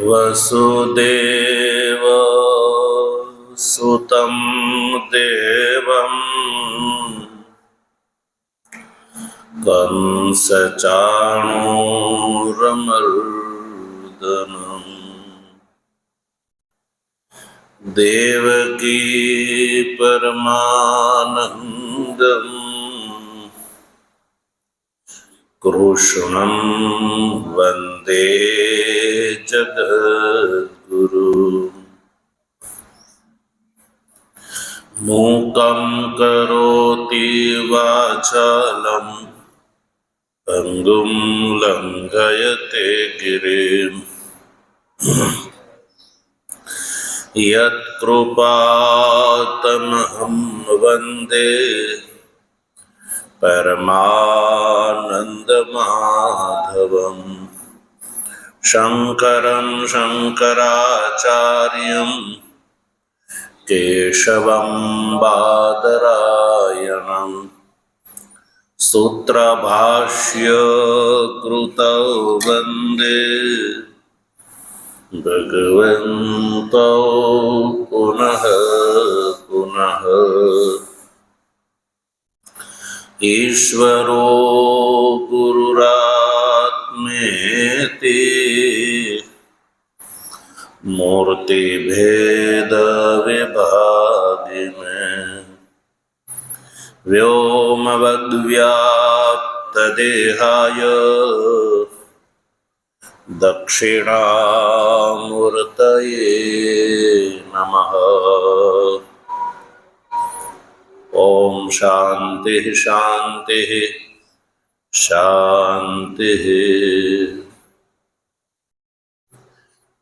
वसुदेव सुतं देवं कंसचाणूरमर्दनम् देवकी परमानन्दम् कृष्णं वन्दे जगद्गुरु। मूकं करोति वाचालं पङ्गुं लङ्घयते गिरिं यत्कृपातमहं वन्दे परमानन्दमाधवम् शङ्करं शङ्कराचार्यं केशवं बादरायणं सूत्रभाष्य कृतौ वन्दे भगवन्तौ पुनः पुनः। ईश्वरो गुरुरात्मेति मूर्तिभेदविभागिने व्योमवद्व्याप्तदेहाय दक्षिणामूर्तये नमः। ओम शांति शांति शांति।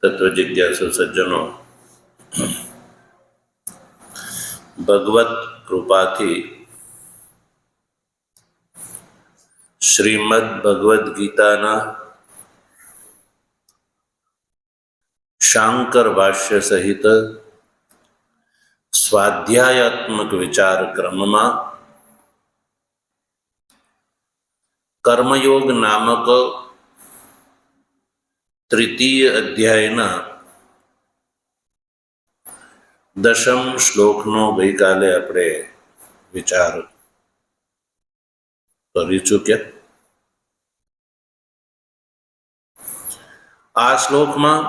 तत्व जिज्ञासु सज्जनों, भगवत कृपाथी श्रीमद् भगवद गीताना शांकर भाष्य सहित स्वाध्यायात्मक विचार क्रम में कर्मयोग नामक तृतीय अध्यायना 10મ શ્લોકનો ગઈકાલે આપણે વિચાર કરી ચૂક્યા। આ શ્લોકમાં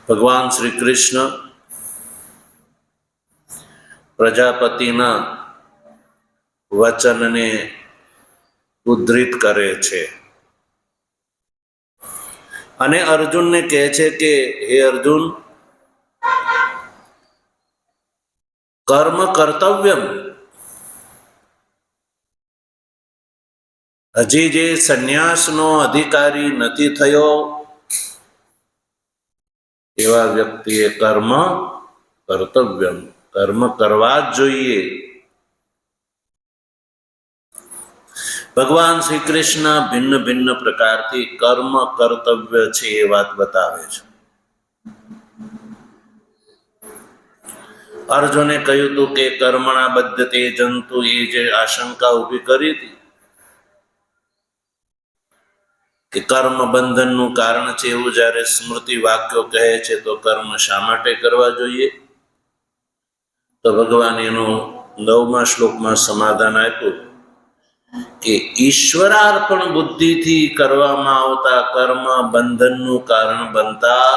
ભગવાન શ્રી કૃષ્ણ પ્રજાપતિના વચનને ઉદ્ધૃત કરે છે અને અર્જુનને કહે છે કે હે અર્જુન, કર્મ કર્તવ્યમ, હજી જે સંન્યાસનો અધિકારી નથી થયો એવા વ્યક્તિએ કર્મ કર્તવ્યમ, કર્મ કરવા જ જોઈએ। ભગવાન શ્રી કૃષ્ણ ભિન્ન ભિન્ન પ્રકારથી કર્મ કર્તવ્ય છે એ વાત બતાવે છે। અર્જુને કહ્યું હતું કે કર્મણા બદ્ધતે જંતુ, એ જે આશંકા ઊભી કરી હતી કે કર્મ બંધનનું કારણ છે એવું જ્યારે સ્મૃતિ વાક્યો કહે છે તો કર્મ શા માટે કરવા જોઈએ, તો ભગવાન એનું 9મા શ્લોકમાં સમાધાન આપ્યું કે ઈશ્વરાર્પણ બુદ્ધિથી કરવામાં આવતા કર્મ બંધનનું કારણ બનતા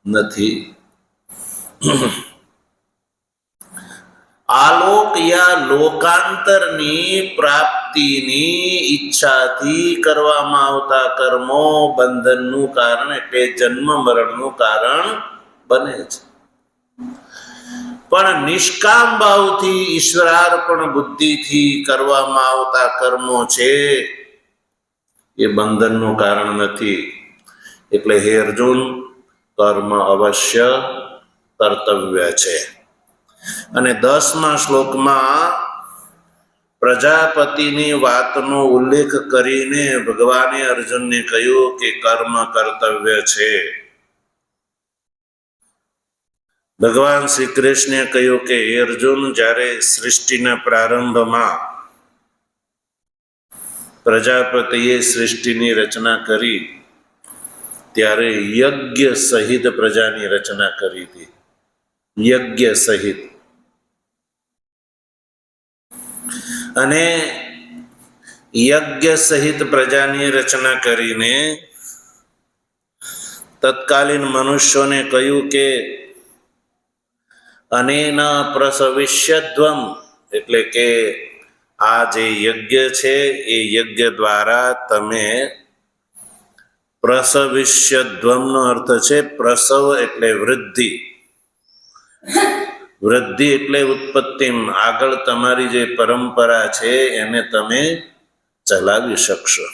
નથી। આલોક યા લોકાંતરની પ્રાપ્તિની ઈચ્છાથી કરવામાં આવતા કર્મો બંધનનું કારણ એટલે જન્મ મરણનું કારણ બને છે, પણ નિષ્કામ ભાવથી ઈશ્વરાર્પણ બુદ્ધિથી કરવામાં આવતા કર્મો છે એ બંધનનું કારણ નથી। એટલે હે અર્જુન, કર્મ અવશ્ય કર્તવ્ય છે। અને 10મા શ્લોકમાં પ્રજાપતિની વાતનો ઉલ્લેખ કરીને ભગવાને અર્જુનને કહ્યું કે કર્મ કર્તવ્ય છે। ભગવાન શ્રી કૃષ્ણે કહ્યું કે હે અર્જુન, જ્યારે સૃષ્ટિના પ્રારંભમાં પ્રજાપતિએ સૃષ્ટિની રચના કરી ત્યારે યજ્ઞ સહિત પ્રજાની રચના કરી હતી. યજ્ઞ સહિત. અને યજ્ઞ સહિત પ્રજાની રચના કરીને તત્કાલીન મનુષ્યોને કહ્યું કે અનેના પ્રસવિષ્યધ્વમ, એટલે કે આ જે યજ્ઞ છે એ યજ્ઞ દ્વારા તમે પ્રસવિષ્યધ્વમનો અર્થ છે પ્રસવ એટલે વૃદ્ધિ, વૃદ્ધિ એટલે ઉત્પત્તિ, આગળ તમારી જે પરંપરા છે એને તમે ચલાવી શકશો.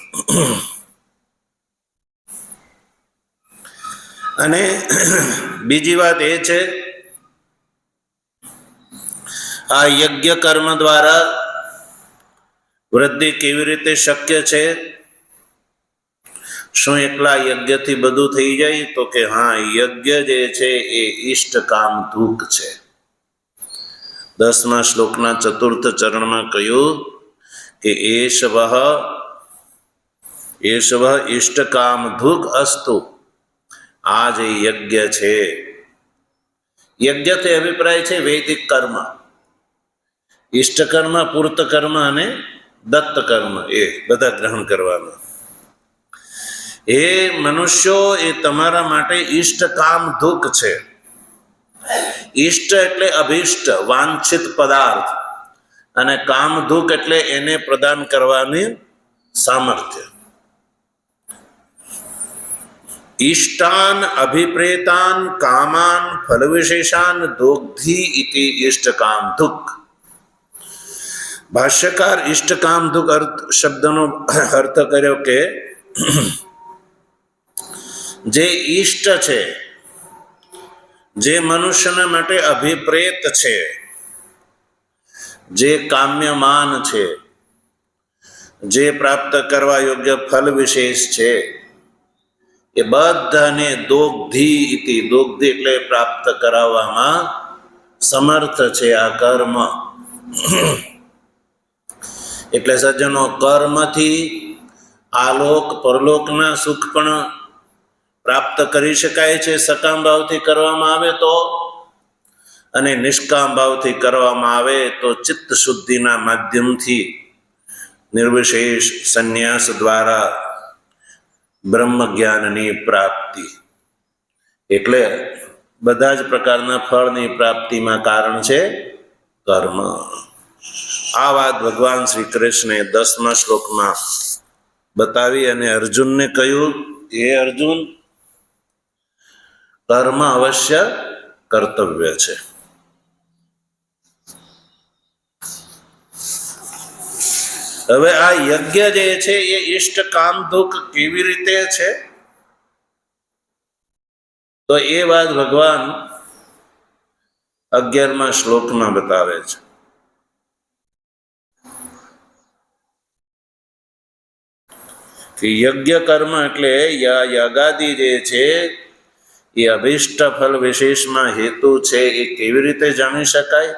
અને બીજી વાત એ છે, આ યજ્ઞ કર્મ દ્વારા વૃદ્ધિ કેવી રીતે શક્ય છે? શું એકલા યજ્ઞથી બધું થઈ જાય? તો કે હા, યજ્ઞ જે છે એ ઈષ્ટકામ ધૂક છે. 10મા શ્લોકના 4થ ચરણમાં કહ્યું કે એષવઃ ઈષ્ટકામ ધૂક અસ્તુ. આ જે યજ્ઞ છે, યજ્ઞથી અભિપ્રાય છે વૈદિક કર્મ. ઈષ્ટ કર્મ, પૂર્ત કર્મ અને દત્ત કર્મ, એ બધા ગ્રહણ કરવાના. એ મનુષ્યો, એ તમારા માટે ઈષ્ટ કામ ધૂક છે. ઈષ્ટ એટલે અભિષ્ટ, વાંછિત પદાર્થ, અને કામ ધૂક એટલે એને પ્રદાન કરવાની સામર્થ્ય. ઈષ્ટાન અભિપ્રેતાન કામાન ફલવિશેષાન દોગ્ધી ઇતિ ઈષ્ટકામ ધુક. ભાષ્યકાર ઈષ્ટકામ ધુક શબ્દનો અર્થ કર્યો કે જે ઈષ્ટ છે, જે મનુષ્યના માટે અભિપ્રેત છે, જે કામ્યમાન છે, જે પ્રાપ્ત કરવા યોગ્ય ફલ વિશેષ છે, એ બધાને દોગ્ધી ઇતિ, દોગ્ધી એટલે પ્રાપ્ત કરાવવામાં સમર્થ છે આ કર્મ. એટલે સજ્જનો, કર્મથી આલોક પરલોકના સુખ પણ પ્રાપ્ત કરી શકાય છે સકામ ભાવથી કરવામાં આવે તો, અને નિષ્કામ ભાવથી કરવામાં આવે તો ચિત્ત શુદ્ધિના માધ્યમથી નિર્વિશેષ સંન્યાસ દ્વારા બ્રહ્મ જ્ઞાનની પ્રાપ્તિ. એટલે બધા જ પ્રકારના ફળની પ્રાપ્તિમાં કારણ છે કર્મ. આ વાત ભગવાન શ્રી કૃષ્ણે 10મા શ્લોકમાં બતાવી અને અર્જુનને કહ્યું, હે અર્જુન, કર્મ અવશ્ય કર્તવ્ય છે. હવે આ યજ્ઞ જે છે એ ઈષ્ટ કામધુક કેવી રીતે છે? તો એ વાત ભગવાન 11મા શ્લોકમાં બતાવે છે. કે યજ્ઞ કર્મ એટલે યાગાદી જે છે એ અભિષ્ટ ફલ વિશેષમાં હેતુ છે. એ કેવી રીતે જાણી શકાય?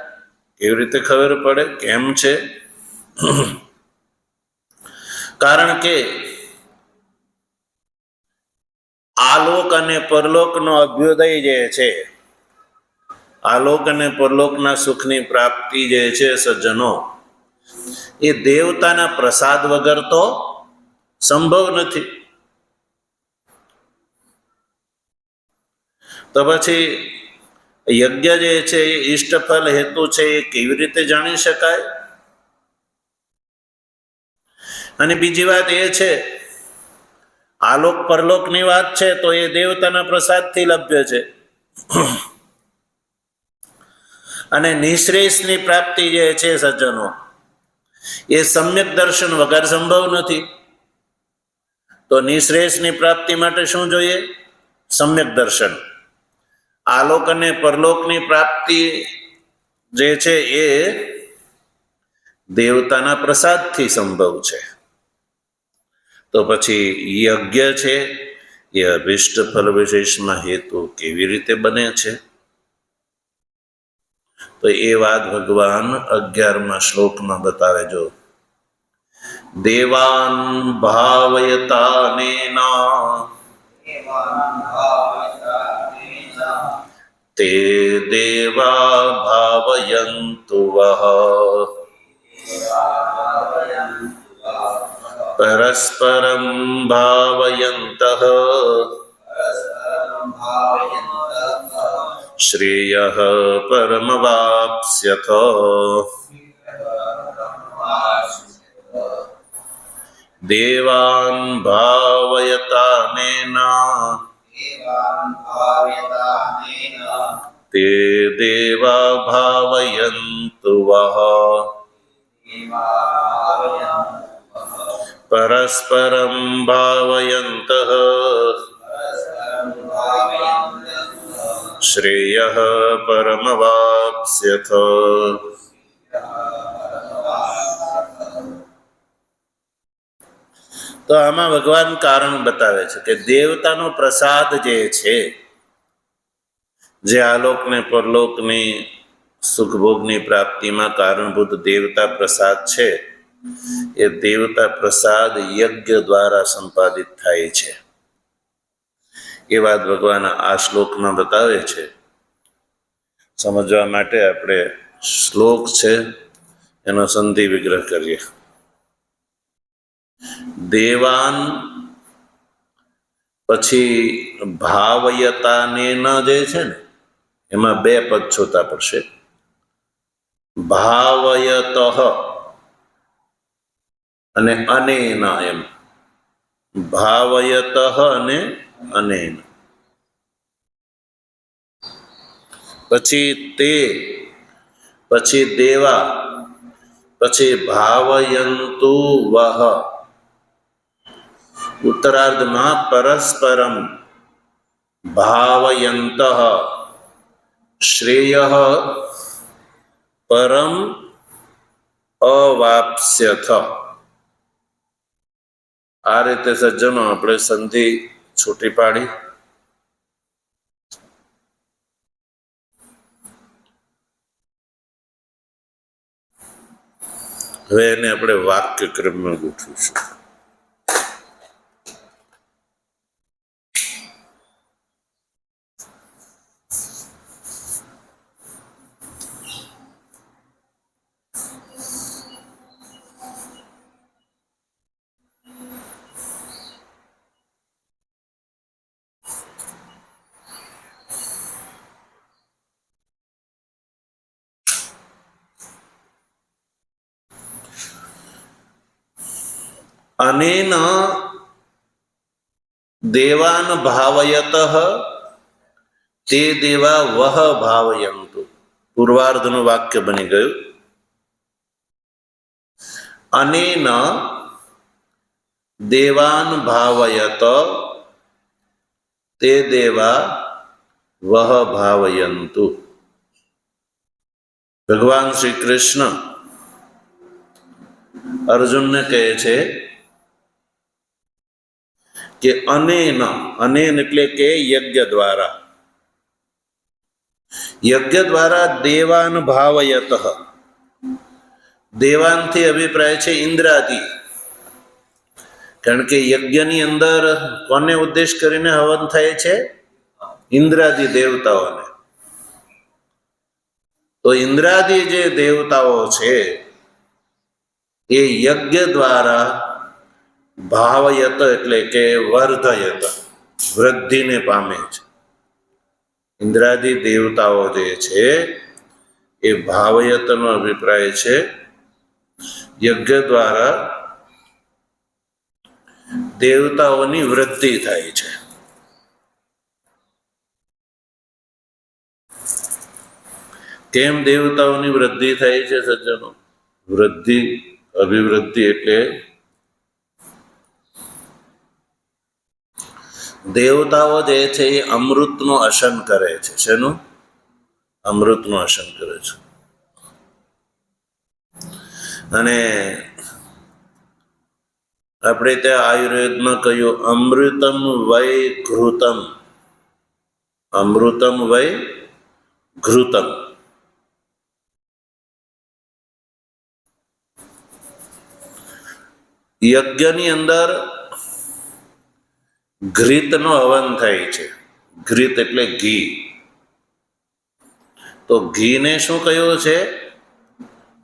કેવી રીતે ખબર પડે? કેમ છે? કારણ કે આલોક અને પરલોકનો અભ્યુદય જે છે, આલોક અને પરલોકના સુખની પ્રાપ્તિ જે છે સજ્જનો, એ દેવતાના પ્રસાદ વગર તો સંભવ નથી. તો પછી યજ્ઞ જે છે એ ઈષ્ટફળ હેતુ છે, એ કેવી રીતે જાણી શકાય? અને બીજી વાત એ છે, આલોક પરલોકની વાત છે તો એ દેવતાના પ્રસાદથી લભ્ય છે. અને નિશ્રેષની પ્રાપ્તિ જે છે સજ્જનો, એ સમ્યક દર્શન વગર સંભવ નથી. તો નિશ્રેષની પ્રાપ્તિ માટે શું જોઈએ? સમ્યક દર્શન. આલોક અને પરલોકની પ્રાપ્તિ જે છે એ દેવતાના પ્રસાદથી સંભવ છે. તો પછી યજ્ઞ છે એ અભિષ્ટ ફલ વિશેષમાં હેતુ કેવી રીતે બને છે? તો એ વાત ભગવાન 11મા શ્લોકમાં બતાવે. જો દેવાન ભાવયતાનેના તે દેવા ભાવયંતુ વઃ પરસ્પરમ ભાવયંતઃ શ્રેયઃ પરમવાપ્સ્યથ. દેવાન ભાવયતાનેના તે દેવા ભાવયંતુ વઃ પરસ્પરમ ભાવયંતઃ શ્રેયઃ પરમવાપ્સ્યથ. તો આમાં ભગવાન કારણ બતાવે છે કે દેવતાનો પ્રસાદ જે છે, જે આલોક ને પરલોકની સુખભોગની પ્રાપ્તિમાં કારણભૂત દેવતા પ્રસાદ છે, એ દેવતા પ્રસાદ યજ્ઞ દ્વારા સંપાદિત થાય છે. એ વાત ભગવાન આ શ્લોકમાં બતાવે છે. સમજવા માટે આપણે શ્લોક છે એનો સંધિ વિગ્રહ કરીએ. દેવાન પછી ભાવયતાને ન જે છે ને, એમાં બે પદ છોતા પડશે. ભાવયતઃ અને અનેન, એમ ભાવયતઃ અને અનેન. પછી તે, પછી દેવા, પછી ભાવયંતુ વઃ. ઉત્તરાર્ધમાં પરસ્પરમ ભાવયંતઃ શ્રેયઃ પરમ અવાપ્સ્યથ. આ રીતે સજ્જનો આપણે સંધિ છૂટી પાડી. હવે એને આપણે વાક્ય ક્રમમાં ગોઠવીશું. અનેન દેવાન ભાવયતઃ તે દેવા વહ ભાવયંતુ. પૂર્વાર્ધનું વાક્ય બની ગયું. અનેન દેવાન ભાવયત તે દેવા વહ ભાવયંતુ. ભગવાન શ્રી કૃષ્ણ અર્જુનને કહે છે કે અનેન, અનેન એટલે કે યજ્ઞ દ્વારા, યજ્ઞ દ્વારા દેવાન ભાવયતઃ. દેવાનથી અભિપ્રાય છે ઇન્દ્રાદિ, કારણ કે યજ્ઞની અંદર કોને ઉદ્દેશ કરીને હવન થાય છે? ઇન્દ્રાદિ દેવતાઓને. તો ઇન્દ્રાદિ જે દેવતાઓ છે એ યજ્ઞ દ્વારા ભાવયત એટલે કે વર્ધયત, વૃદ્ધિને પામે છે. ઇન્દ્રાદિ દેવતાઓ જે છે એ ભાવયતનો અભિપ્રાય છે, યજ્ઞ દ્વારા દેવતાઓની વૃદ્ધિ થાય છે. કેમ દેવતાઓની વૃદ્ધિ થાય છે સજ્જનો? વૃદ્ધિ, અભિવૃદ્ધિ એટલે દેવતાઓ જે છે એ અમૃતનું અશન કરે છે. શેનું? અમૃતનું અશન કરે છે. અને આપણે ત્યાં આયુર્વેદમાં કહ્યું અમૃતમ વૈ ઘૃતમ, અમૃતમ વૈ ઘૃતમ. યજ્ઞની અંદર ઘૃતનો હવન થાય છે. ઘૃત એટલે ઘી. તો ઘીને શું કહ્યું છે?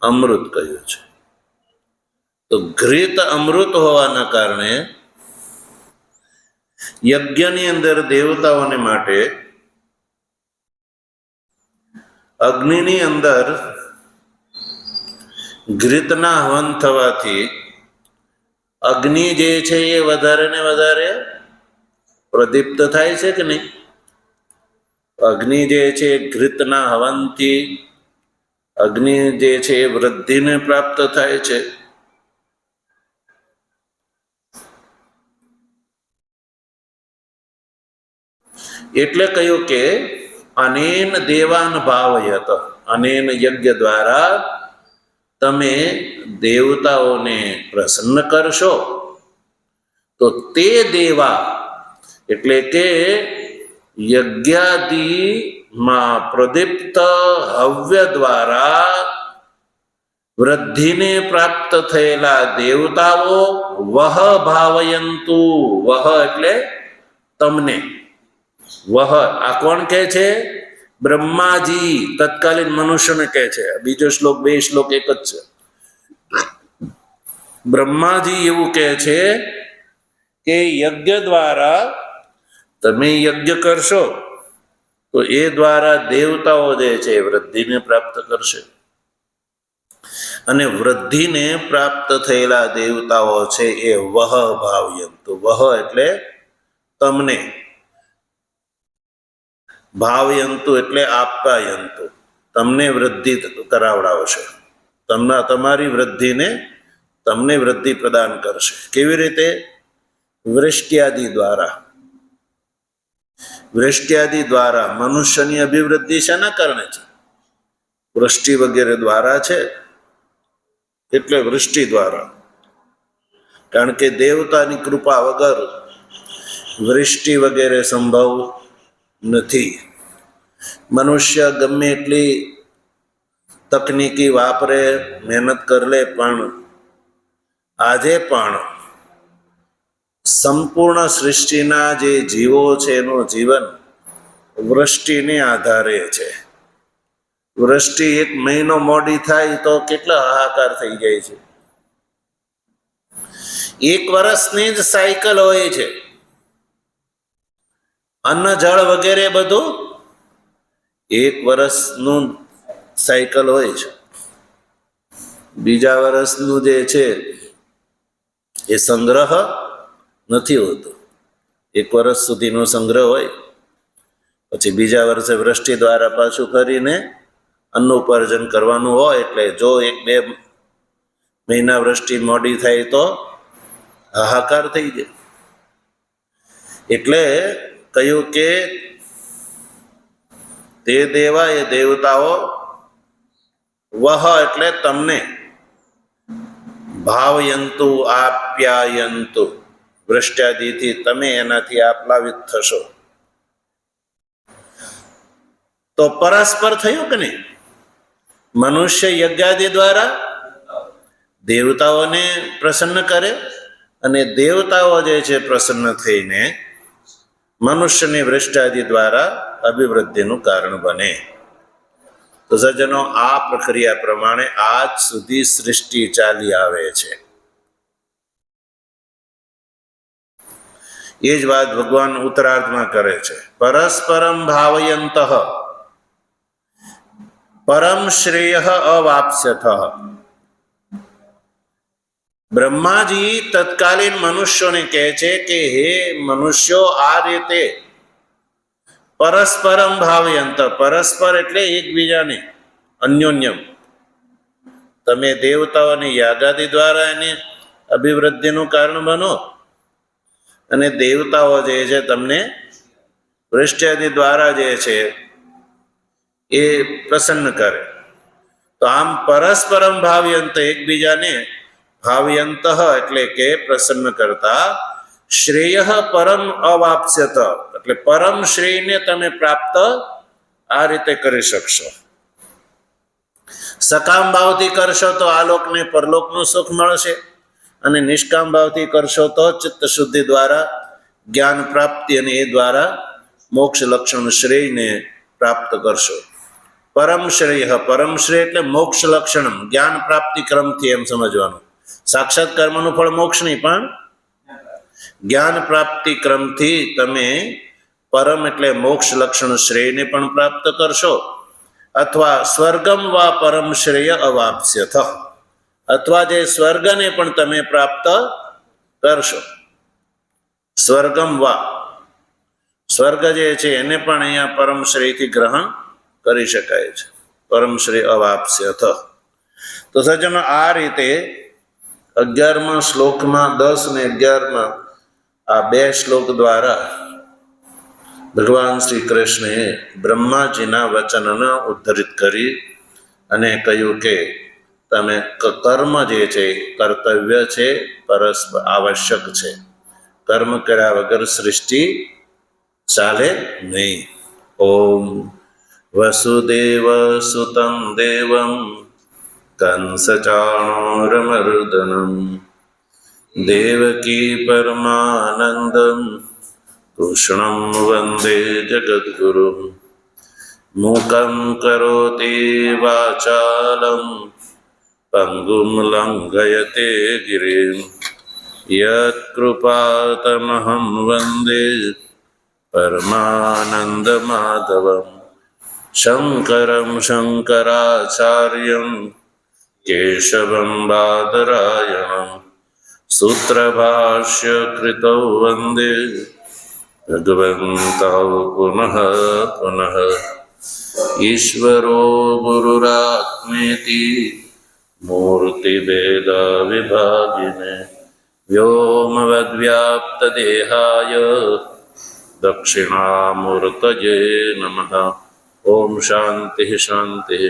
અમૃત કહ્યું છે. તો ઘૃત અમૃત હોવાના કારણે યજ્ઞની અંદર દેવતાઓને માટે અગ્નિની અંદર ઘૃતના હવન થવાથી અગ્નિ જે છે એ વધારે ને વધારે પ્રદીપ્ત થાય છે કે નહીં? અગ્નિ જે છે ઘૃતના હવનથી અગ્નિ જે છે એ વૃદ્ધિને પ્રાપ્ત થાય છે. એટલે કહ્યું કે અનેન દેવાન ભાવયત, અનેન યજ્ઞ દ્વારા તમે દેવતાઓને પ્રસન્ન કરશો તો તે દેવા એટલે કે યજ્ઞાદિમાં પ્રદીપ્ત હવ્ય દ્વારા વૃદ્ધિને પ્રાપ્ત થયેલા દેવતાઓ વહ ભાવયંતુ. વહ એટલે તમને. વહ આ કોણ કહે છે? બ્રહ્માજી તત્કાલીન મનુષ્યને કહે છે. બીજો શ્લોક, બે શ્લોક એક જ છે. બ્રહ્માજી એવું કહે છે કે યજ્ઞ દ્વારા તમે યજ્ઞ કરશો તો એ દ્વારા દેવતાઓ જે છે વૃદ્ધિને પ્રાપ્ત કરશે. અને વૃદ્ધિને પ્રાપ્ત થયેલા દેવતાઓ છે એ વહ ભાવયંતુ. વહ એટલે તમને, ભાવયંતુ એટલે આપ્યાયંતુ, તમને વૃદ્ધિ કરાવડાવશે. તમારી વૃદ્ધિને તમને વૃદ્ધિ પ્રદાન કરશે. કેવી રીતે? વૃષ્ટિયાદિ દ્વારા. વૃષ્ટિયાદિ દ્વારા મનુષ્યની અભિવૃદ્ધિ શેના કારણે છે? વૃષ્ટિ વગેરે દ્વારા છે. એટલે વૃષ્ટિ દ્વારા. કારણ કે દેવતાની કૃપા વગર વૃષ્ટિ વગેરે સંભવ નથી. મનુષ્ય ગમે એટલી તકનીકી વાપરે, મહેનત કરી લે, પણ આજે પણ સંપૂર્ણ સૃષ્ટિના જે જીવો છે એનું જીવન વૃષ્ટિને આધારે છે. વૃષ્ટિ 1 મહિનો મોડી થાય તો કેટલા હાહાકાર થઈ જાય છે. 1 વર્ષની જ સાયકલ હોય છે. અન્ન જળ વગેરે બધું 1 વર્ષનું સાયકલ હોય છે. બીજા વર્ષનું જે છે એ સંગ્રહ નથી હોતો. 1 વર્ષ સુધીનો સંગ્રહ હોય, પછી બીજા વર્ષે વૃષ્ટિ દ્વારા પાછું કરીને અન્ન ઉપાર્જન કરવાનું હોય. એટલે જો 1-2 મહિના વૃષ્ટિ મોડી થાય તો હાહાકાર થઈ જાય. એટલે કહ્યું કે તે દેવા એ દેવતાઓ વહ એટલે તમને, ભાવયંતુ આપ્યાયંતુ વૃષ્ટ્યાદિથી તમે એનાથી આપ્લાવિત થશો. તો પરસ્પર થયું કે નહીં? મનુષ્ય યજ્ઞાદિ દ્વારા દેવતાઓને પ્રસન્ન કરે અને દેવતાઓ જે છે પ્રસન્ન થઈને મનુષ્યની વૃષ્ટાદિ દ્વારા અભિવૃદ્ધિનું કારણ બને. તો સજ્જનો, આ પ્રક્રિયા પ્રમાણે આજ સુધી સૃષ્ટિ ચાલી આવે છે. એ જ વાત ભગવાન ઉત્તરાર્ધમાં કરે છે. પરસ્પરમ ભાવયંત પરમ શ્રેય અવાપ્સ્યથ. બ્રહ્માજી તત્કાલીન મનુષ્યોને કહે છે કે હે મનુષ્યો, આ રીતે પરસ્પરમ ભાવયંત, પરસ્પર એટલે એકબીજાને, અન્યોન્યમ. તમે દેવતાઓની યાગાદિ દ્વારા એની અભિવૃદ્ધિનું કારણ બનો અને દેવતાઓ જે છે તમને વૃષ્ટિયાદિ દ્વારા જે છે એ પ્રસન્ન કરે. તો આમ પરસ્પરમ ભાવયંત, એકબીજાને ભાવયંત એટલે કે પ્રસન્ન કરતા, શ્રેય પરમ અવાપ્સ્યત એટલે પરમ શ્રેયને તમે પ્રાપ્ત આ રીતે કરી શકશો. સકામ ભાવથી કરશો તો આલોકને પરલોકનું સુખ મળશે, અને નિષ્કામ ભાવથી કરશો તો ચિત્ત શુદ્ધિ દ્વારા જ્ઞાન પ્રાપ્તિ અને એ દ્વારા મોક્ષ લક્ષણ શ્રેયને પ્રાપ્ત કરશો. પરમ શ્રેય, પરમ શ્રેય એટલે મોક્ષ લક્ષણમ, જ્ઞાન પ્રાપ્તિ ક્રમથી એમ સમજવાનું. સાક્ષાત કર્મનું ફળ મોક્ષ નહીં, પણ જ્ઞાન પ્રાપ્તિ ક્રમથી તમે પરમ એટલે મોક્ષ લક્ષણ શ્રેયને પણ પ્રાપ્ત કરશો. અથવા સ્વર્ગમ વા પરમ શ્રેય અવાપ્સ્યથ, અથવા જે સ્વર્ગને પણ તમે પ્રાપ્ત કરશો. સ્વર્ગમ વા, સ્વર્ગ જે છે એને પણ અહીંયા પરમ શ્રેયથી ગ્રહણ કરી શકાય છે. પરમ શ્રેય અવાપ્સ્યથ. તો સજ્જનો, આ રીતે 11મા શ્લોકમાં 10 અને 11માં આ 2 શ્લોક દ્વારા ભગવાન શ્રી કૃષ્ણએ બ્રહ્માજીના વચનને ઉદ્ધરિત કરી અને કહ્યું કે તમે કર્મ જે છે કર્તવ્ય છે, પરસ્પર આવશ્યક છે. કર્મ કર્યા વગર સૃષ્ટિ ચાલે નહીં. ઓમ વસુદેવ સુતં દેવં કંસચાણૂરમર્દનમ દેવકી પરમાનંદમ કૃષ્ણં વંદે જગદ્ગુરું. મૂકં કરોતિ વાચાલં પંગું લંઘયતે ગિરિં યત્કૃપાતમહં વંદે પરમાનંદમાધવં. શંકરં શંકરાચાર્યં કેશવં બાદરાયણં સૂત્રભાષ્યકૃતૌ વંદે ભગવन्तૌ પુનઃ પુનઃ. ઈશ્વરો ગુરુરાત્મેતિ મૂર્તિભેદવિભાગિને વ્યોમવદ્વ્યાપ્તદેહાય દક્ષિણામૂર્તયે નમઃ. ઓમ શાંતિ શાંતિ